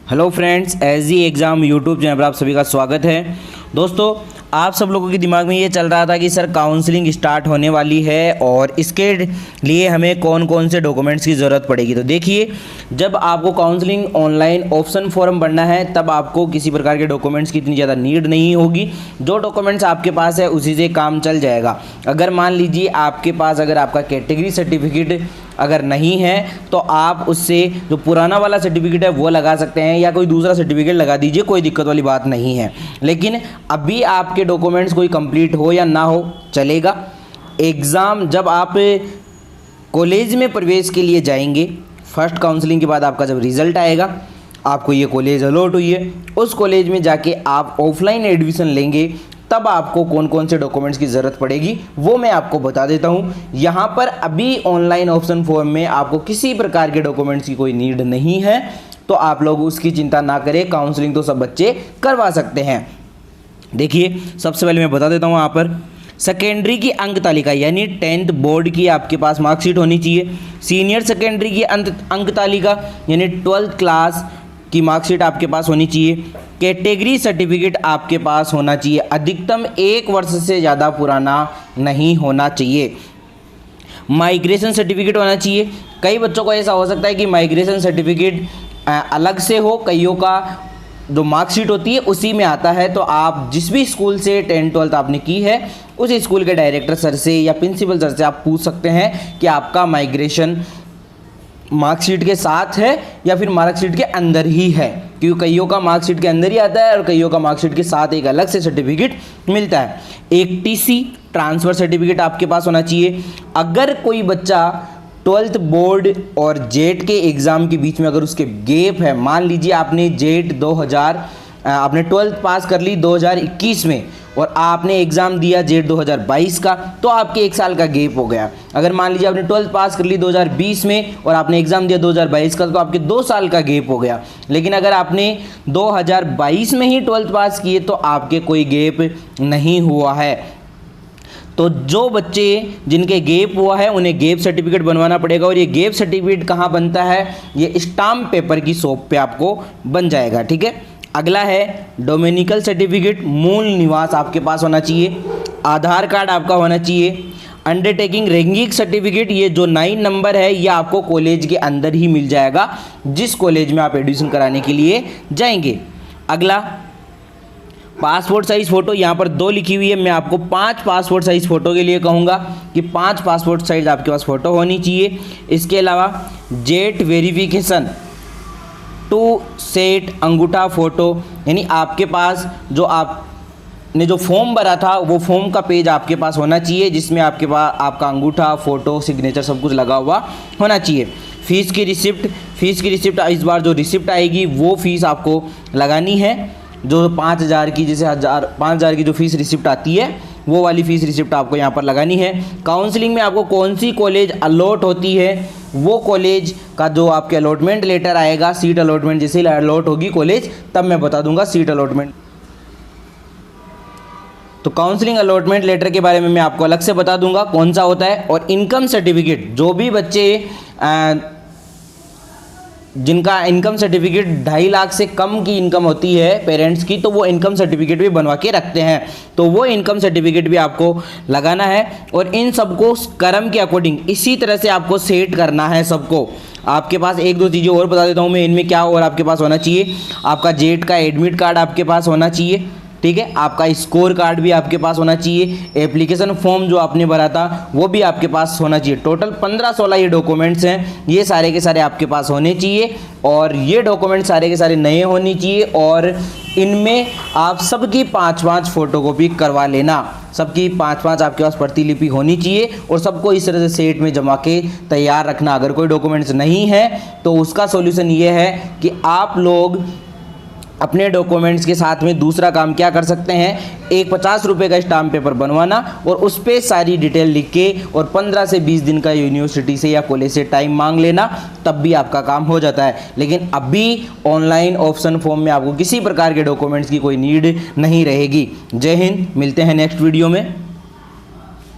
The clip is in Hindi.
Hello friends, SG exam YouTube channel पर आप सभी का स्वागत है। दोस्तों, आप सब लोगों के दिमाग में ये चल रहा था कि सर काउंसलिंग स्टार्ट होने वाली है और इसके लिए हमें कौन कौन से डॉक्यूमेंट्स की ज़रूरत पड़ेगी। तो देखिए, जब आपको काउंसलिंग ऑनलाइन ऑप्शन फॉर्म भरना है तब आपको किसी प्रकार के डॉक्यूमेंट्स की इतनी ज़्यादा नीड नहीं होगी। जो डॉक्यूमेंट्स आपके पास है उसी से काम चल जाएगा। अगर मान लीजिए आपके पास अगर आपका कैटेगरी सर्टिफिकेट अगर नहीं है तो आप उससे जो पुराना वाला सर्टिफिकेट है वो लगा सकते हैं या कोई दूसरा सर्टिफिकेट लगा दीजिए, कोई दिक्कत वाली बात नहीं है। लेकिन अभी आपके डॉक्यूमेंट्स कोई कंप्लीट हो या ना हो चलेगा। एग्ज़ाम जब आप कॉलेज में प्रवेश के लिए जाएंगे, फर्स्ट काउंसलिंग के बाद आपका जब रिज़ल्ट आएगा, आपको ये कॉलेज अलॉट हुई है, उस कॉलेज में जाके आप ऑफलाइन एडमिशन लेंगे, तब आपको कौन कौन से डॉक्यूमेंट्स की ज़रूरत पड़ेगी वो मैं आपको बता देता हूँ। यहाँ पर अभी ऑनलाइन ऑप्शन फॉर्म में आपको किसी प्रकार के डॉक्यूमेंट्स की कोई नीड नहीं है, तो आप लोग उसकी चिंता ना करें। काउंसलिंग तो सब बच्चे करवा सकते हैं। देखिए, सबसे पहले मैं बता देता हूँ, यहाँ पर सेकेंडरी की अंक तालिका यानी 10th बोर्ड की आपके पास मार्कशीट होनी चाहिए। सीनियर सेकेंडरी की अंक तालिका यानी 12th क्लास की मार्कशीट आपके पास होनी चाहिए। कैटेगरी सर्टिफिकेट आपके पास होना चाहिए, अधिकतम 1 वर्ष से ज़्यादा पुराना नहीं होना चाहिए। माइग्रेशन सर्टिफिकेट होना चाहिए। कई बच्चों को ऐसा हो सकता है कि माइग्रेशन सर्टिफिकेट अलग से हो, कईयों का जो मार्कशीट होती है उसी में आता है। तो आप जिस भी स्कूल से 10th 12th आपने की है उस स्कूल के डायरेक्टर सर से या प्रिंसिपल सर से आप पूछ सकते हैं कि आपका माइग्रेशन मार्कशीट के साथ है या फिर मार्कशीट के अंदर ही है, क्योंकि कईयों का मार्कशीट के अंदर ही आता है और कईयों का मार्कशीट के साथ एक अलग से सर्टिफिकेट मिलता है। एक टीसी ट्रांसफ़र सर्टिफिकेट आपके पास होना चाहिए। अगर कोई बच्चा 12th बोर्ड और जेट के एग्ज़ाम के बीच में अगर उसके गैप है, मान लीजिए आपने जेट आपने 12th पास कर ली 2021 में और आपने एग्ज़ाम दिया जेट 2022 का, तो आपके 1 साल का गैप हो गया। अगर मान लीजिए आपने 12th पास कर ली 2020 में और आपने एग्ज़ाम दिया 2022 का, तो आपके 2 साल का गैप हो गया। लेकिन अगर आपने 2022 में ही 12th पास किए तो आपके कोई गैप नहीं हुआ है। तो जो बच्चे जिनके गैप हुआ है उन्हें गैप सर्टिफिकेट बनवाना पड़ेगा। और ये गैप सर्टिफिकेट कहाँ बनता है? ये स्टाम्प पेपर की शॉप पे आपको बन जाएगा। ठीक है। अगला है डोमिनिकल सर्टिफिकेट, मूल निवास आपके पास होना चाहिए। आधार कार्ड आपका होना चाहिए। अंडरटेकिंग रैंकिंग सर्टिफिकेट, ये जो 9 नंबर है ये आपको कॉलेज के अंदर ही मिल जाएगा जिस कॉलेज में आप एडमिशन कराने के लिए जाएंगे। अगला पासपोर्ट साइज़ फ़ोटो, यहाँ पर 2 लिखी हुई है, मैं आपको 5 पासपोर्ट साइज़ फ़ोटो के लिए कहूँगा कि 5 पासपोर्ट साइज़ आपके पास फ़ोटो होनी चाहिए। इसके अलावा जेट वेरिफिकेशन 2 सेट अंगूठा फ़ोटो, यानी आपके पास जो आपने जो फॉर्म भरा था वो फॉर्म का पेज आपके पास होना चाहिए जिसमें आपके पास आपका अंगूठा, फ़ोटो, सिग्नेचर सब कुछ लगा हुआ होना चाहिए। फ़ीस की रिसिप्ट इस बार जो रिसिप्ट आएगी वो फ़ीस आपको लगानी है। जो 5,000 की, जैसे 5,000 की जो फ़ीस रिसिप्ट आती है वो वाली फ़ीस रिसिप्ट आपको यहाँ पर लगानी है। काउंसलिंग में आपको कौन सी कॉलेज अलॉट होती है वो कॉलेज का जो आपके अलॉटमेंट लेटर आएगा, सीट अलॉटमेंट जैसे ही अलॉट होगी कॉलेज तब मैं बता दूंगा सीट अलॉटमेंट। तो काउंसलिंग अलॉटमेंट लेटर के बारे में मैं आपको अलग से बता दूंगा कौन सा होता है। और इनकम सर्टिफिकेट, जो भी बच्चे जिनका इनकम सर्टिफिकेट 2.5 लाख से कम की इनकम होती है पेरेंट्स की, तो वो इनकम सर्टिफिकेट भी बनवा के रखते हैं, तो वो इनकम सर्टिफिकेट भी आपको लगाना है। और इन सबको क्रम के अकॉर्डिंग इसी तरह से आपको सेट करना है सबको। आपके पास 1-2 चीज़ें और बता देता हूँ मैं इनमें क्या और आपके पास होना चाहिए। आपका जेट का एडमिट कार्ड आपके पास होना चाहिए। ठीक है। आपका स्कोर कार्ड भी आपके पास होना चाहिए। एप्लीकेशन फॉर्म जो आपने भरा था वो भी आपके पास होना चाहिए। टोटल 15-16 ये डॉक्यूमेंट्स हैं, ये सारे के सारे आपके पास होने चाहिए। और ये डॉक्यूमेंट सारे के सारे नए होने चाहिए और इनमें आप सबकी 5-5 फ़ोटोकॉपी करवा लेना। सबकी 5-5 आपके पास प्रतिलिपि होनी चाहिए और सबको इस तरह से सेट में जमा के तैयार रखना। अगर कोई डॉक्यूमेंट्स नहीं है तो उसका सॉल्यूशन ये है कि आप लोग अपने डॉक्यूमेंट्स के साथ में दूसरा काम क्या कर सकते हैं, एक 50 रुपये का स्टाम्प पेपर बनवाना और उस पर सारी डिटेल लिख के और 15 से 20 दिन का यूनिवर्सिटी से या कॉलेज से टाइम मांग लेना, तब भी आपका काम हो जाता है। लेकिन अभी ऑनलाइन ऑप्शन फॉर्म में आपको किसी प्रकार के डॉक्यूमेंट्स की कोई नीड नहीं रहेगी। जय हिंद, मिलते हैं नेक्स्ट वीडियो में।